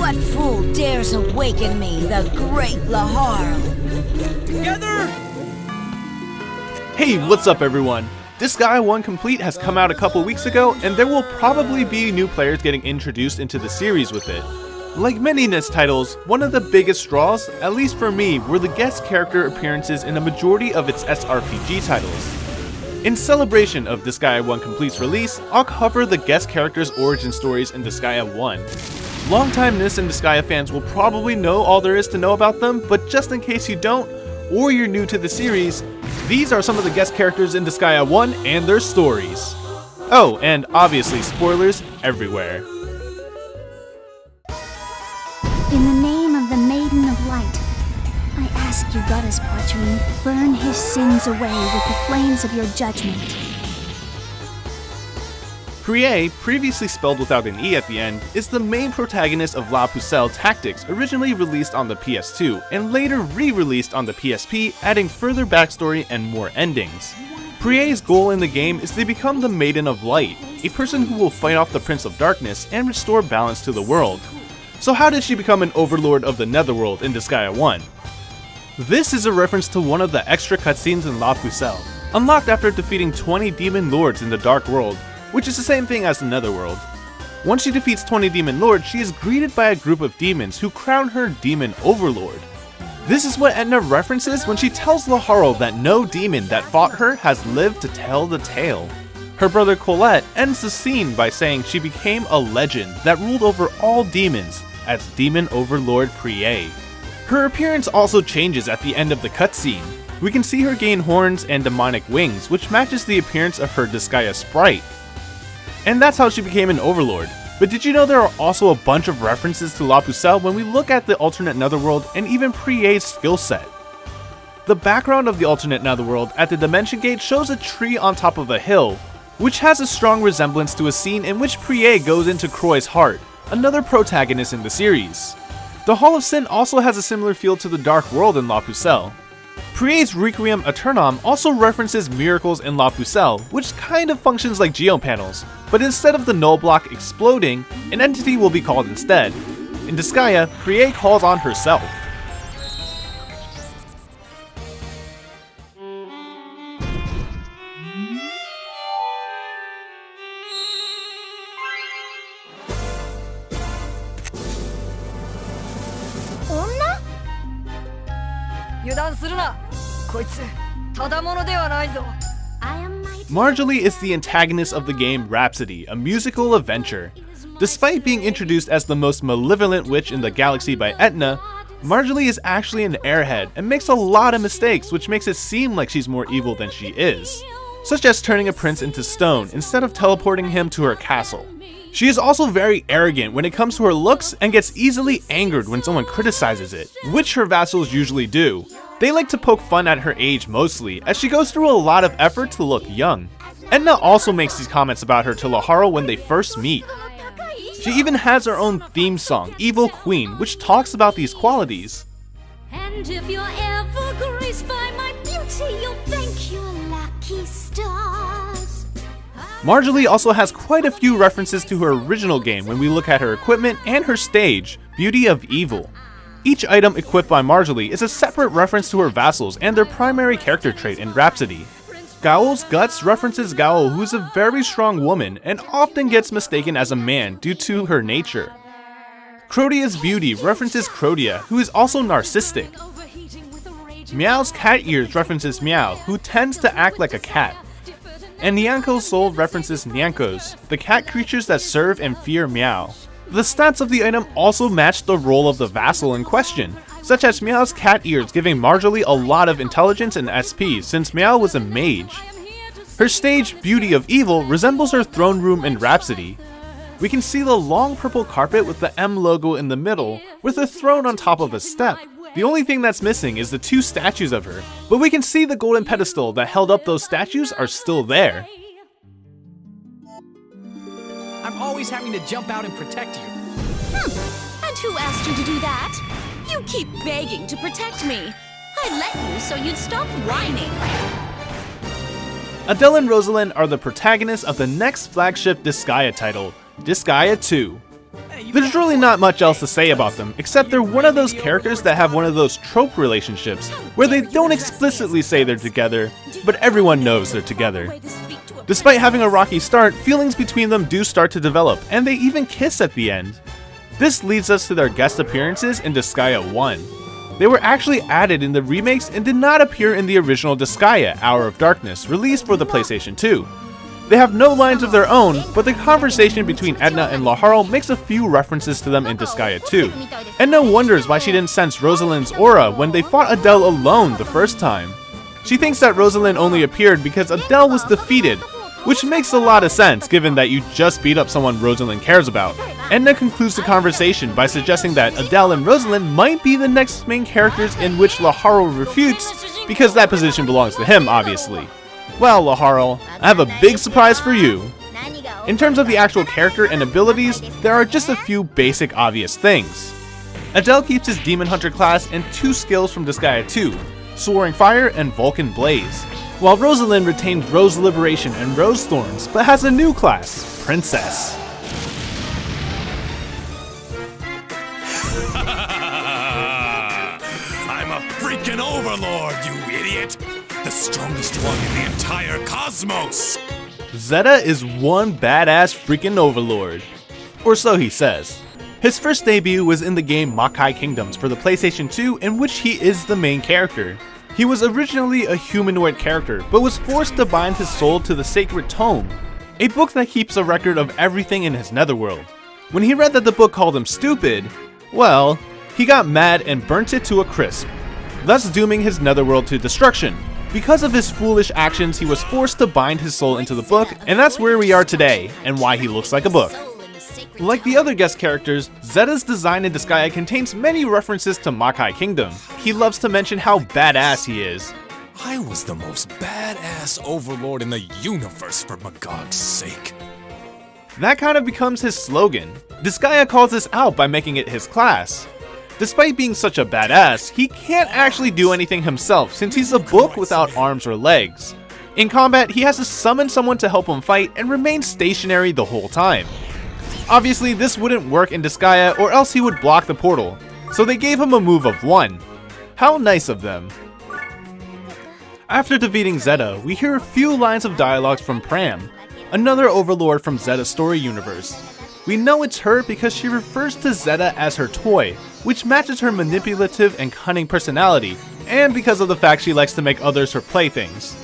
What fool dares awaken me, the great Laharl? Together! Hey, what's up everyone? Disgaea 1 Complete has come out a couple weeks ago, and there will probably be new players getting introduced into the series with it. Like many NIS titles, one of the biggest draws, at least for me, were the guest character appearances in a majority of its SRPG titles. In celebration of Disgaea 1 Complete's release, I'll cover the guest characters' origin stories in Disgaea 1. Longtime NIS and Disgaea fans will probably know all there is to know about them, but just in case you don't, or you're new to the series, these are some of the guest characters in Disgaea 1 and their stories. Oh, and obviously spoilers everywhere. In the name of the Maiden of Light, I ask you, Goddess Parchment, burn his sins away with the flames of your judgment. Priere, previously spelled without an E at the end, is the main protagonist of La Pucelle Tactics, originally released on the PS2, and later re-released on the PSP, adding further backstory and more endings. Priere's goal in the game is to become the Maiden of Light, a person who will fight off the Prince of Darkness and restore balance to the world. So how did she become an overlord of the Netherworld in Disgaea 1? This is a reference to one of the extra cutscenes in La Pucelle, unlocked after defeating 20 demon lords in the Dark World, which is the same thing as the Netherworld. Once she defeats 20 demon lords, she is greeted by a group of demons who crown her Demon Overlord. This is what Etna references when she tells Laharl that no demon that fought her has lived to tell the tale. Her brother Colette ends the scene by saying she became a legend that ruled over all demons as Demon Overlord Priere. Her appearance also changes at the end of the cutscene. We can see her gain horns and demonic wings, which matches the appearance of her Disgaea sprite. And that's how she became an overlord. But did you know there are also a bunch of references to La Pucelle when we look at the alternate netherworld and even Priere's skill set? The background of the alternate netherworld at the Dimension Gate shows a tree on top of a hill, which has a strong resemblance to a scene in which Priere goes into Croy's heart, another protagonist in the series. The Hall of Sin also has a similar feel to the Dark World in La Pucelle. Priere's Requiem Aeternam also references miracles in La Pucelle, which kind of functions like geopanels, but instead of the null block exploding, an entity will be called instead. In Disgaea, Priere calls on herself. Marjolie is the antagonist of the game Rhapsody, a musical adventure. Despite being introduced as the most malevolent witch in the galaxy by Etna, Marjolie is actually an airhead and makes a lot of mistakes, which makes it seem like she's more evil than she is, such as turning a prince into stone instead of teleporting him to her castle. She is also very arrogant when it comes to her looks and gets easily angered when someone criticizes it, which her vassals usually do. They like to poke fun at her age mostly, as she goes through a lot of effort to look young. Etna also makes these comments about her to Laharl when they first meet. She even has her own theme song, Evil Queen, which talks about these qualities. And if you're ever graced by my beauty, you'll thank your lucky stars. Marjolie also has quite a few references to her original game when we look at her equipment and her stage, Beauty of Evil. Each item equipped by Marjolie is a separate reference to her vassals and their primary character trait in Rhapsody. Gaol's Guts references Gaol, who is a very strong woman and often gets mistaken as a man due to her nature. Crodia's Beauty references Crodia, who is also narcissistic. Meow's Cat Ears references Meow, who tends to act like a cat. And Nyanko's Soul references Nyankos, the cat creatures that serve and fear Meow. The stats of the item also match the role of the vassal in question, such as Meow's Cat Ears giving Marjolie a lot of intelligence and SP since Meow was a mage. Her stage, Beauty of Evil, resembles her throne room in Rhapsody. We can see the long purple carpet with the M logo in the middle, with a throne on top of a step. The only thing that's missing is the two statues of her, but we can see the golden pedestal that held up those statues are still there. I'm always having to jump out and protect you. And who asked you to do that? You keep begging to protect me. I let you so you'd stop whining. Adell and Rozalin are the protagonists of the next flagship Disgaea title, Disgaea 2. There's really not much else to say about them, except they're one of those characters that have one of those trope relationships, where they don't explicitly say they're together, but everyone knows they're together. Despite having a rocky start, feelings between them do start to develop, and they even kiss at the end. This leads us to their guest appearances in Disgaea 1. They were actually added in the remakes and did not appear in the original Disgaea, Hour of Darkness, released for the PlayStation 2. They have no lines of their own, but the conversation between Edna and Laharl makes a few references to them in Disgaea 2. Edna wonders why she didn't sense Rosalin's aura when they fought Adell alone the first time. She thinks that Rozalin only appeared because Adell was defeated, which makes a lot of sense given that you just beat up someone Rozalin cares about. Edna concludes the conversation by suggesting that Adell and Rozalin might be the next main characters, in which Laharl refutes because that position belongs to him, obviously. Well, Laharl, I have a big surprise for you. In terms of the actual character and abilities, there are just a few basic obvious things. Adell keeps his Demon Hunter class and 2 skills from Disgaea 2, Soaring Fire and Vulcan Blaze, while Rozalin retained Rose Liberation and Rose Thorns, but has a new class, Princess. I'm a freaking overlord, you idiot! The strongest one in the entire cosmos! Zetta is one badass freaking overlord. Or so he says. His first debut was in the game Makai Kingdoms for the PlayStation 2, in which he is the main character. He was originally a humanoid character, but was forced to bind his soul to the Sacred Tome, a book that keeps a record of everything in his netherworld. When he read that the book called him stupid, well, he got mad and burnt it to a crisp, thus dooming his netherworld to destruction. Because of his foolish actions, he was forced to bind his soul into the book, and that's where we are today, and why he looks like a book. Like the other guest characters, Zetta's design in Disgaea contains many references to Makai Kingdom. He loves to mention how badass he is. I was the most badass overlord in the universe, for Magog's sake. That kind of becomes his slogan. Disgaea calls this out by making it his class. Despite being such a badass, he can't actually do anything himself since he's a book without arms or legs. In combat, he has to summon someone to help him fight and remain stationary the whole time. Obviously, this wouldn't work in Disgaea, or else he would block the portal, so they gave him a move of 1. How nice of them. After defeating Zetta, we hear a few lines of dialogues from Pram, another overlord from Zetta's story universe. We know it's her because she refers to Zetta as her toy, which matches her manipulative and cunning personality, and because of the fact she likes to make others her playthings.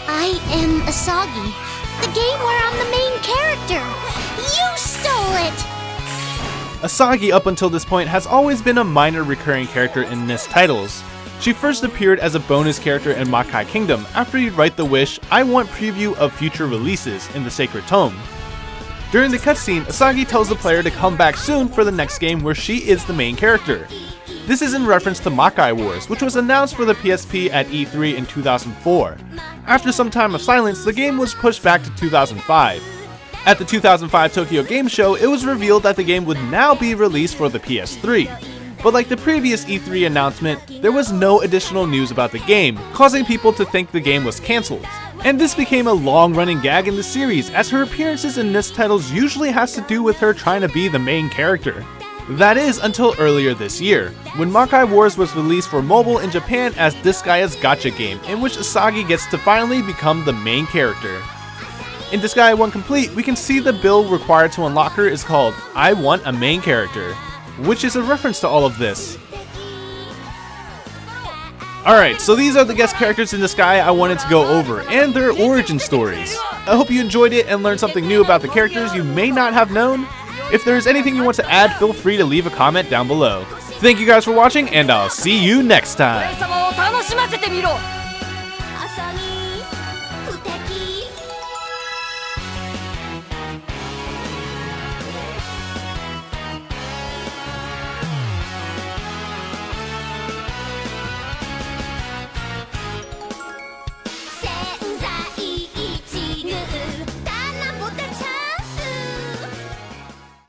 I am Asagi, the game where I'm the main character. You stole it! Asagi up until this point has always been a minor recurring character in NIS titles. She first appeared as a bonus character in Makai Kingdom after you write the wish, "I want preview of future releases" in the Sacred Tome. During the cutscene, Asagi tells the player to come back soon for the next game where she is the main character. This is in reference to Makai Wars, which was announced for the PSP at E3 in 2004. After some time of silence, the game was pushed back to 2005. At the 2005 Tokyo Game Show, it was revealed that the game would now be released for the PS3. But like the previous E3 announcement, there was no additional news about the game, causing people to think the game was cancelled. And this became a long-running gag in the series, as her appearances in NIS titles usually has to do with her trying to be the main character. That is until earlier this year, when Makai Wars was released for mobile in Japan as Disgaea's gacha game, in which Asagi gets to finally become the main character. In Disgaea 1 Complete, we can see the build required to unlock her is called "I Want a Main Character," which is a reference to all of this. Alright, so these are the guest characters in Disgaea I wanted to go over, and their origin stories. I hope you enjoyed it and learned something new about the characters you may not have known. If there is anything you want to add, feel free to leave a comment down below. Thank you guys for watching, and I'll see you next time.